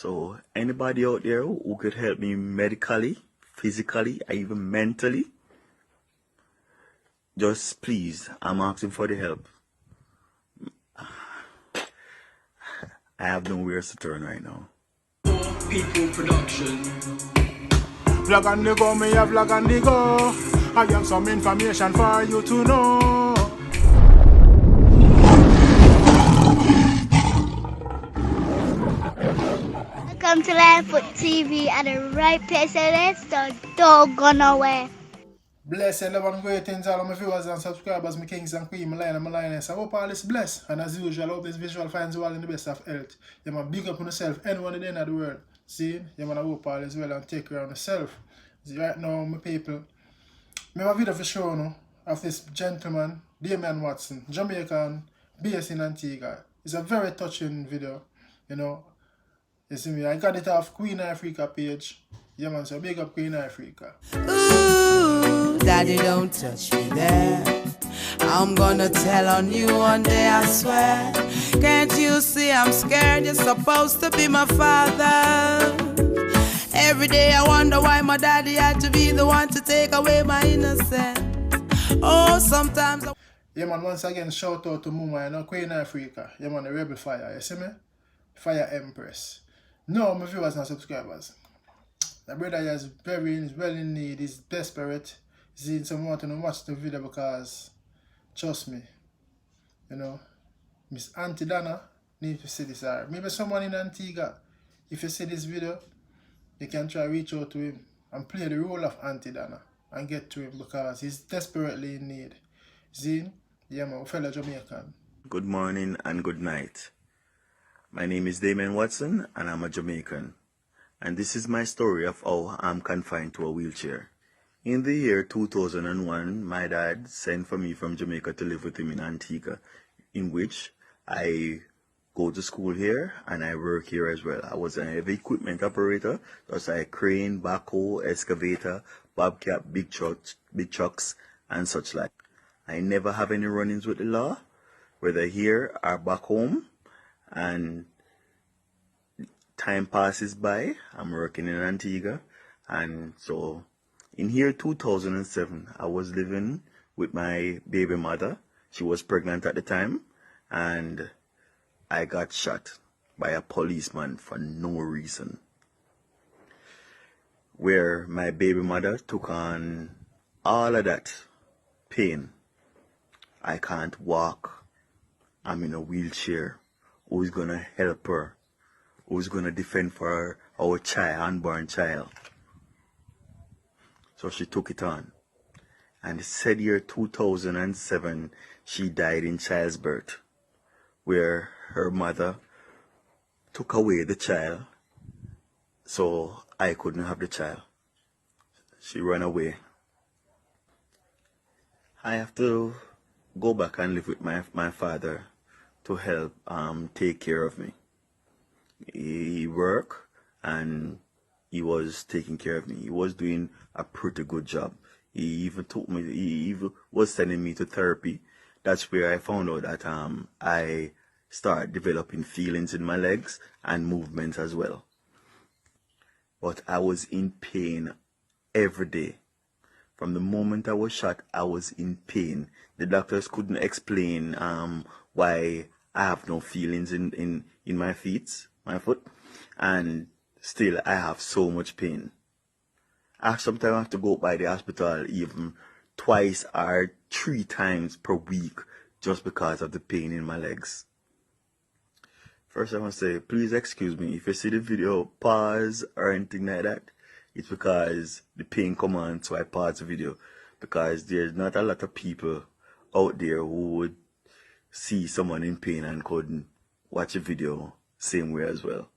So anybody out there who could help me medically, physically, or even mentally, just please, I'm asking for the help. I have nowhere to turn right now. People production. Vlog on the go, me a vlog on the go. I have some information for you to know. Welcome to Linefoot TV at the right place, so let's don't go nowhere. Bless everyone, greetings all of my viewers and subscribers, my kings and queens, my lion and my lioness. I hope all is blessed, and as usual, I hope this visual finds you all in the best of health. You man, big up on yourself, anyone in the end of the world. See, you man, I hope all is well and take care of yourself. See, right now, my people, I have a video for show now of this gentleman, Damian Watson, Jamaican, based in Antigua. It's a very touching video, you know. You see me, I got it off Queen Africa page. Yeah man, so big up Queen Africa. Ooh, daddy don't touch me there. I'm gonna tell on you one day, I swear. Can't you see I'm scared? You're supposed to be my father. Every day I wonder why my daddy had to be the one to take away my innocence. Oh, sometimes Yeah man, once again shout out to Muma, you know, Queen Africa. Yeah man, the Rebel Fire, you see me? Fire Empress. No, my viewers and subscribers. The brother is well in need, he's desperate. He's in someone to watch the video because, trust me, you know, Miss Auntie Dana needs to see this. Maybe someone in Antigua, if you see this video, you can try reach out to him and play the role of Auntie Dana and get to him because he's desperately in need. Zine, yeah man, fellow Jamaican. Good morning and good night. My name is Damian Watson and I'm a Jamaican. And this is my story of how I'm confined to a wheelchair. In the year 2001, my dad sent for me from Jamaica to live with him in Antigua, in which I go to school here and I work here as well. I was a heavy equipment operator, just like crane, backhoe, excavator, bobcat, big trucks, and such like. I never have any run-ins with the law, whether here or back home, and time passes by. I'm working in Antigua, and so in year 2007, I was living with my baby mother. She was pregnant at the time, and I got shot by a policeman for no reason, where my baby mother took on all of that pain. I can't walk. I'm in a wheelchair. Who's gonna help her? Who's gonna defend for our child, unborn child? So she took it on. And it said year 2007, she died in childbirth, where her mother took away the child, so I couldn't have the child. She ran away. I have to go back and live with my father to help take care of me. He worked and he was taking care of me. He was doing a pretty good job. He even was sending me to therapy. That's where I found out that I started developing feelings in my legs and movements as well. But I was in pain every day. From the moment I was shot, I was in pain. The doctors couldn't explain why I have no feelings in my foot, and still I have so much pain. I sometimes have to go by the hospital even twice or 3 times per week just because of the pain in my legs. First I want to say, please excuse me if you see the video pause or anything like that. It's because the pain come on, so I pause the video, because there's not a lot of people out there who would see someone in pain and couldn't watch a video same way as well.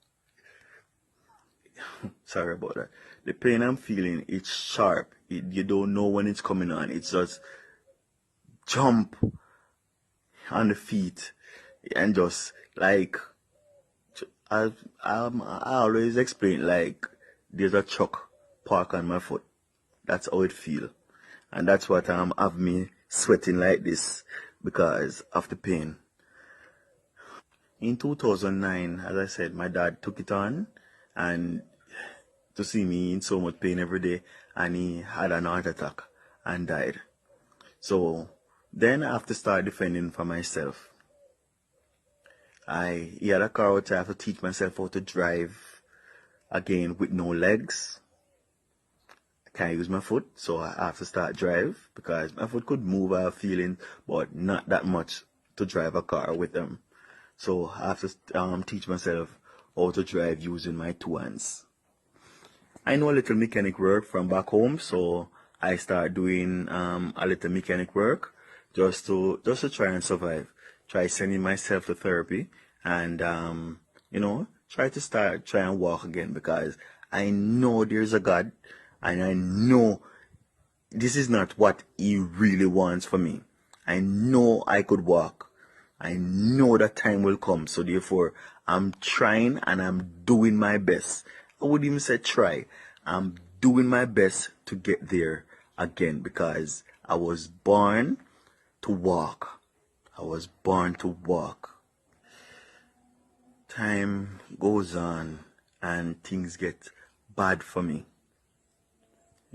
Sorry about that. The pain I'm feeling, it's sharp. You don't know when it's coming on. It's just jump on the feet and just like I always explain, like there's a truck parked on my foot. That's how it feels. And that's what have me sweating like this because of the pain. In 2009, as I said, my dad took it on and to see me in so much pain every day, and he had an heart attack and died. So then I have to start defending for myself. He had a car out, I have to teach myself how to drive again with no legs. I can't use my foot, so I have to start drive because my foot could move, I have feeling, but not that much to drive a car with them. So I have to teach myself how to drive using my two hands. I know a little mechanic work from back home, so I start doing a little mechanic work just to try and survive. Try sending myself to therapy and try and walk again, because I know there's a God and I know this is not what He really wants for me. I know I could walk. I know that time will come, so therefore I'm trying and I'm doing my best. I wouldn't even say try. I'm doing my best to get there again, because I was born to walk. I was born to walk. Time goes on and things get bad for me.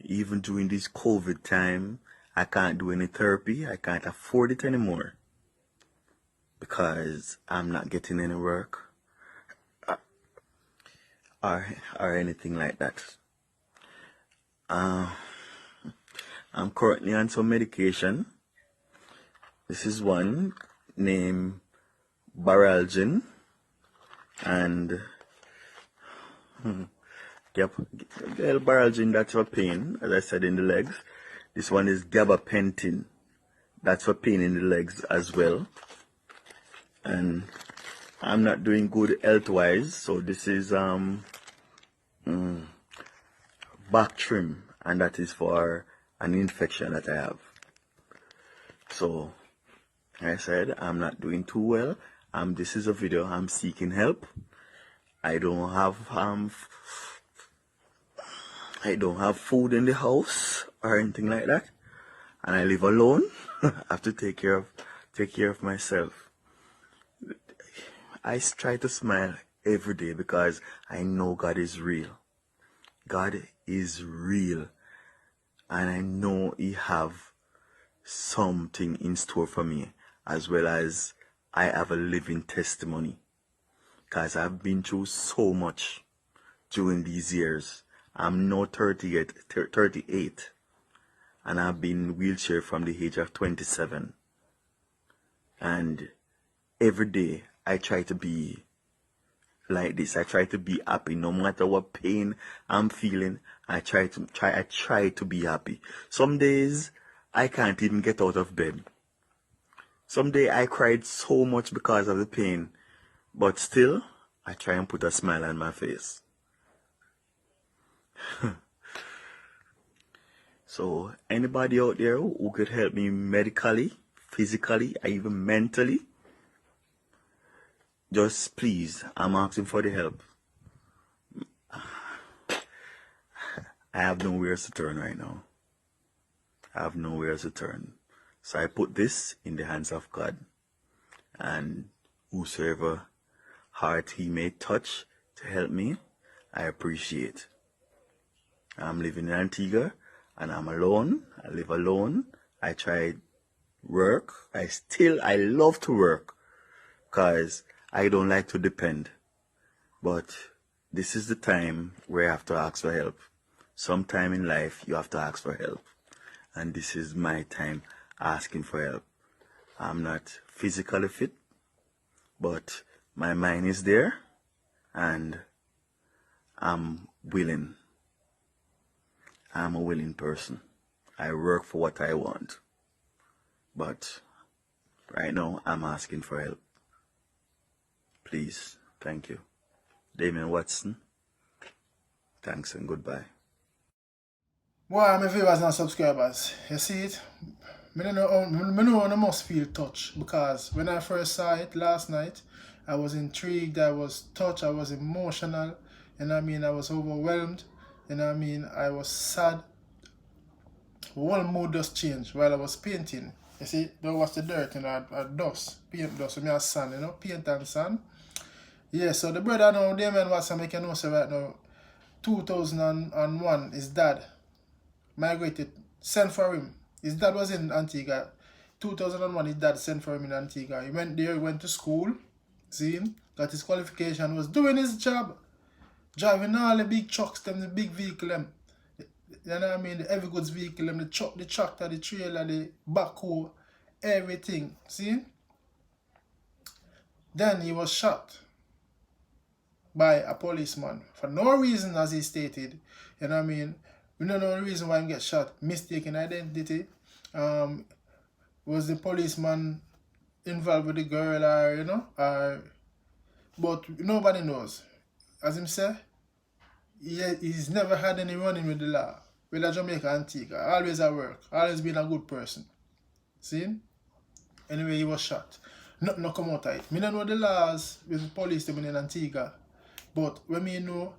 Even during this COVID time, I can't do any therapy. I can't afford it anymore because I'm not getting any work or anything like that. I'm currently on some medication. This is one named Baralgin, and Baralgin, that's for pain, as I said, in the legs. This one is gabapentin, that's for pain in the legs as well. And I'm not doing good health-wise, so this is Bactrim, and that is for an infection that I have. So I said I'm not doing too well. This is a video. I'm seeking help. I don't have food in the house or anything like that, and I live alone. I have to take care of myself. I try to smile every day because I know God is real. God is real, and I know He have something in store for me, as well as I have a living testimony, because I've been through so much during these years. I'm now 38, and I've been in wheelchair from the age of 27. And every day I try to be like this. I try to be happy no matter what pain I'm feeling. I try to be happy. Some days I can't even get out of bed. Some day I cried so much because of the pain, but still I try and put a smile on my face. So anybody out there who could help me medically, physically, or even mentally, just please, I'm asking for the help. I have nowhere to turn right now. I have nowhere to turn. So I put this in the hands of God, and whosoever heart He may touch to help me, I appreciate. I'm living in Antigua, and I'm alone. I live alone. I try work. I love to work, because I don't like to depend. But this is the time where I have to ask for help. Sometime in life, you have to ask for help. And this is my time asking for help. I'm not physically fit, but my mind is there, and I'm willing. I'm a willing person. I work for what I want. But right now, I'm asking for help. Please, thank you. Damian Watson, thanks and goodbye. Well, my viewers and subscribers, you see it? I know I must feel touched, because when I first saw it last night, I was intrigued, I was touched, I was emotional, I was overwhelmed, I was sad. The whole mood just changed while I was painting. You see, there was the dirt, dust, paint dust, sand, paint and sand. Yeah, so the brother now, Damian Watson, make you know say right now, 2001, his dad migrated, sent for him. His dad was in Antigua. 2001, his dad sent for him in Antigua. He went there, went to school, see him, got his qualification, was doing his job, driving all the big trucks, them, the big vehicle, them. You know what I mean? The heavy goods vehicle, them, the truck, the tractor, the trailer, the backhoe, everything. See? Then he was shot by a policeman for no reason, as he stated. You know what I mean? We don't know the reason why he get shot. Mistaken identity. Was the policeman involved with the girl, or you know, but nobody knows. As him say, he's never had any running with the law. With a Jamaica Antigua, always at work, always been a good person. See? Anyway, he was shot. Nothing no come out of it. Me don't know the laws with the police in Antigua, but when me know,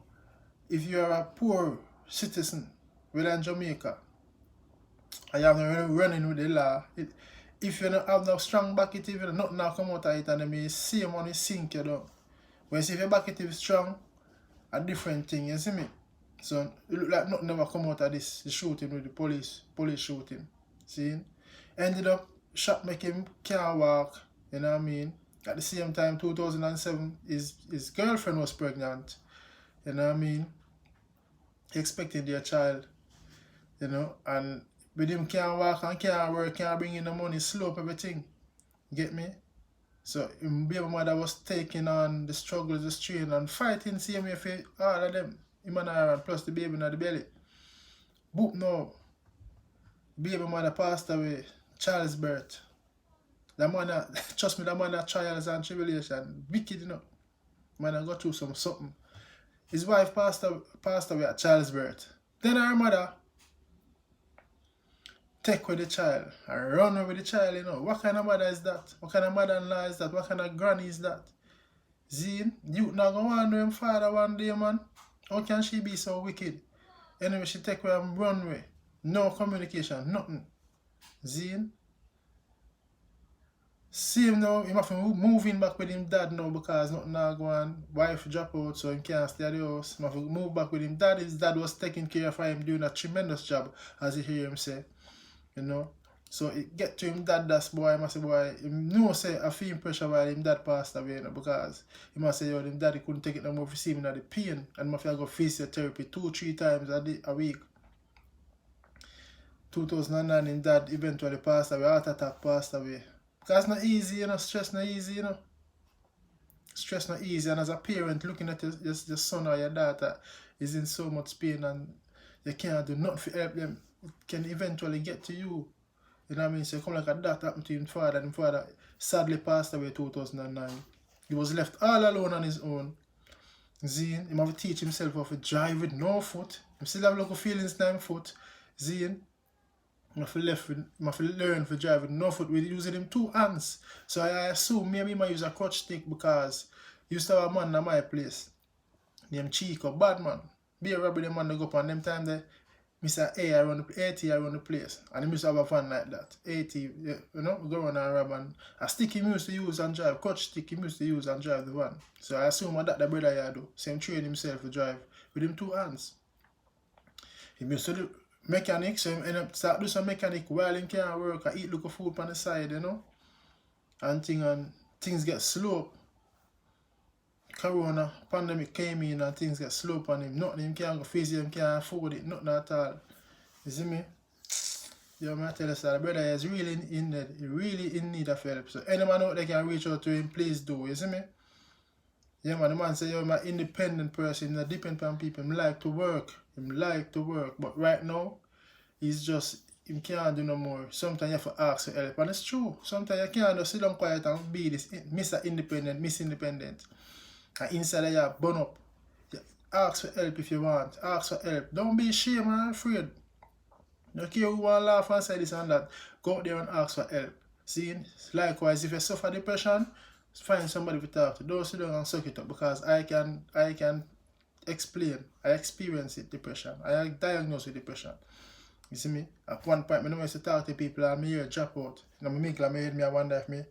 if you are a poor citizen within Jamaica, and you have no running with the law, if you don't have no strong back it, if nothing now come out of it, and then me see money sink you down. When you see if your back it is strong, a different thing, you see me? So it look like nothing never come out of this. The shooting with the police shooting. See? Ended up shot make him can't walk, you know what I mean? At the same time, 2007, his girlfriend was pregnant, you know what I mean? He expected their child, you know, and with him can't walk and can't work, can't bring in the money, slow up everything. Get me? So his baby mother was taking on the struggles, the strain, and fighting same way for all of them. Him and Aaron, plus the baby in the belly. Boop now. Baby mother passed away, child's birth. The man, trust me, the man had trials and tribulation. Wicked, you know. Man got through something. His wife passed away at child's birth. Then her mother take with the child and run with the child, you know. What kind of mother is that? What kind of mother-in-law is that? What kind of granny is that? Zine, you not gonna want to know him father one day, man. How can she be so wicked? Anyway, she take away and run away. No communication, nothing. Zine. See him now, he have to move in back with him dad now because nothing now go on. Wife drop out so he can't stay at the house. He have to move back with him dad. His dad was taking care of him, doing a tremendous job, as you hear him say. You know. So it get to him dad, that's boy, he must say boy, he know say I feel pressure while him dad passed away, you know, because he must say yo, him daddy couldn't take it no more for seeing the pain and must go physiotherapy 2-3 times a week. 2009 him dad eventually passed away, heart attack passed away. Because it's not easy, you know, stress not easy, you know. Stress not easy, and as a parent looking at your son or your daughter is in so much pain and you can't do nothing to help them, it can eventually get to you. You know what I mean? So it come like a that happened to his father, and his father sadly passed away in 2009. He was left all alone on his own. Zine, he have to teach himself how to drive with no foot. He still have local feelings in his foot. Zine, he have to learn to drive with no foot with using him 2 hands. So I assume maybe he might use a crutch stick because he used to have a man in my place named Chico, bad man. Be a robbery the man to go up on them time there. Mr. A around the 80 around the place, and he used to have a van like that. 80, you know, go around and rob, and a stick he used to use and drive, crutch stick he used to use and drive the van. So I assume that the brother here do. Same train himself to drive with him 2 hands. He used to do mechanic, so he end up start do some mechanic while he can't work, I eat local food on the side, you know. And things get slow. Corona pandemic came in and things get slow on him. Nothing him can't go physio, him can't afford it, nothing at all. You see me? Yeah, I tell you, sir, the brother is really in need of help. So anyone out there can reach out to him, please do. You see me? Yeah, man, the man say, yo, I'm an independent person, not depend on people. Him like to work. But right now, he's just, he can't do no more. Sometimes you have to ask for help. And it's true. Sometimes you can't just sit down quiet and be this Mr. Independent, Miss Independent. And inside of you, burn up. You ask for help if you want. Ask for help. Don't be ashamed and afraid. Don't care who want to laugh and say this and that. Go out there and ask for help. See? Likewise, if you suffer depression, find somebody to talk to. Don't sit down and suck it up because I can explain. I experience it, depression. I diagnose with depression. You see me? At one point, I used to talk to people and my ear drop out. And I make like my head, I wonder if me,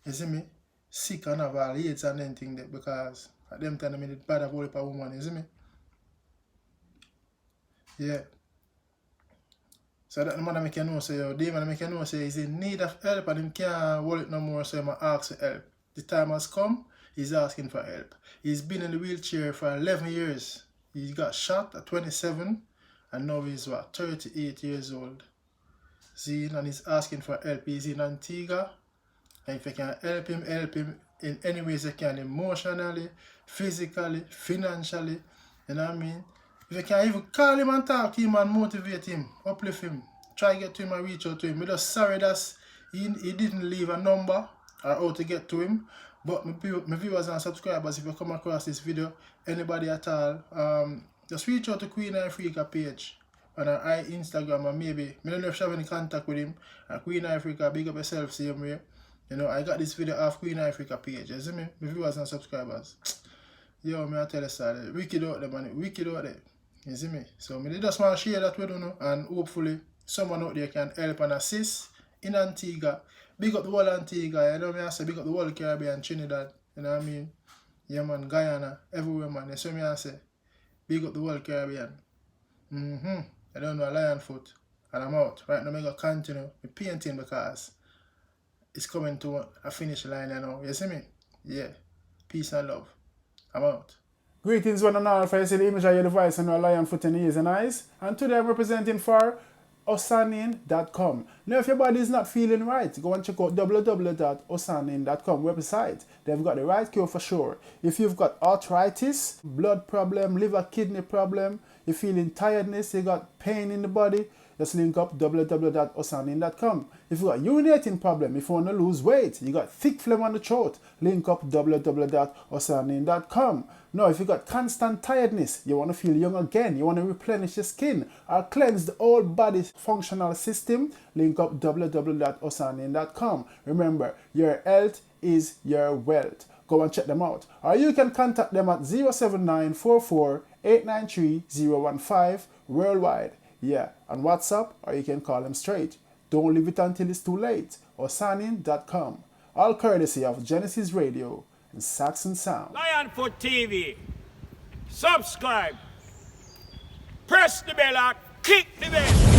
you see me, sick and have all AIDS and anything there because At them time, I mean, it bad of a woman, you see me? Yeah. So that the man make you know, say, yo, Damian make you know, say, he's in need of help and him can't hold it no more, so he ask for help. The time has come, he's asking for help. He's been in the wheelchair for 11 years. He got shot at 27, and now he's, 38 years old. See, and he's asking for help. He's in Antigua, and if you can help him in any ways you can, emotionally, physically, financially, you know what I mean? If you can even call him and talk to him and motivate him, uplift him, try to get to him and reach out to him. I'm just sorry that he didn't leave a number or how to get to him. But my viewers and subscribers, if you come across this video, anybody at all, just reach out to Queen Africa page on our Instagram, or maybe, I don't know if you have any contact with him. Queen Africa, big up yourself, same way. You know, I got this video off Queen Africa page, you see me? My viewers and subscribers. Yo, I tell you something, wicked out there, man, wicked out there. You see me? So I just want to share that with you, and hopefully someone out there can help and assist in Antigua. Big up the whole Antigua, you know what I say? Big up the whole Caribbean, Trinidad, you know what I mean? Yeah, man, Guyana, everywhere, man. You see me, I say? Big up the whole Caribbean. I don't know, Lionfoot, and I'm out. Right now, I'm going to continue with painting because it's coming to a finish line, you know. You see me? Yeah. Peace and love. I'm out. Greetings one and all, for you see the image of your device and our Lionfoot in the ears and eyes. And today I'm representing for osanin.com. Now if your body is not feeling right, go and check out www.osanin.com website. They've got the right cure for sure. If you've got arthritis, blood problem, liver, kidney problem, you're feeling tiredness, you got pain in the body, just link up www.osanin.com. If you got urinating problem, if you want to lose weight, you got thick phlegm on the throat, link up www.osanin.com. Now, if you got constant tiredness, you want to feel young again, you want to replenish your skin or cleanse the whole body functional system, link up www.osanin.com. Remember, your health is your wealth. Go and check them out. Or you can contact them at 07944-893-015 worldwide. Yeah, on WhatsApp, or you can call them straight. Don't leave it until it's too late. Osanin.com. All courtesy of Genesis Radio and Saxon Sound. Lionfoot TV. Subscribe. Press the bell or click the bell.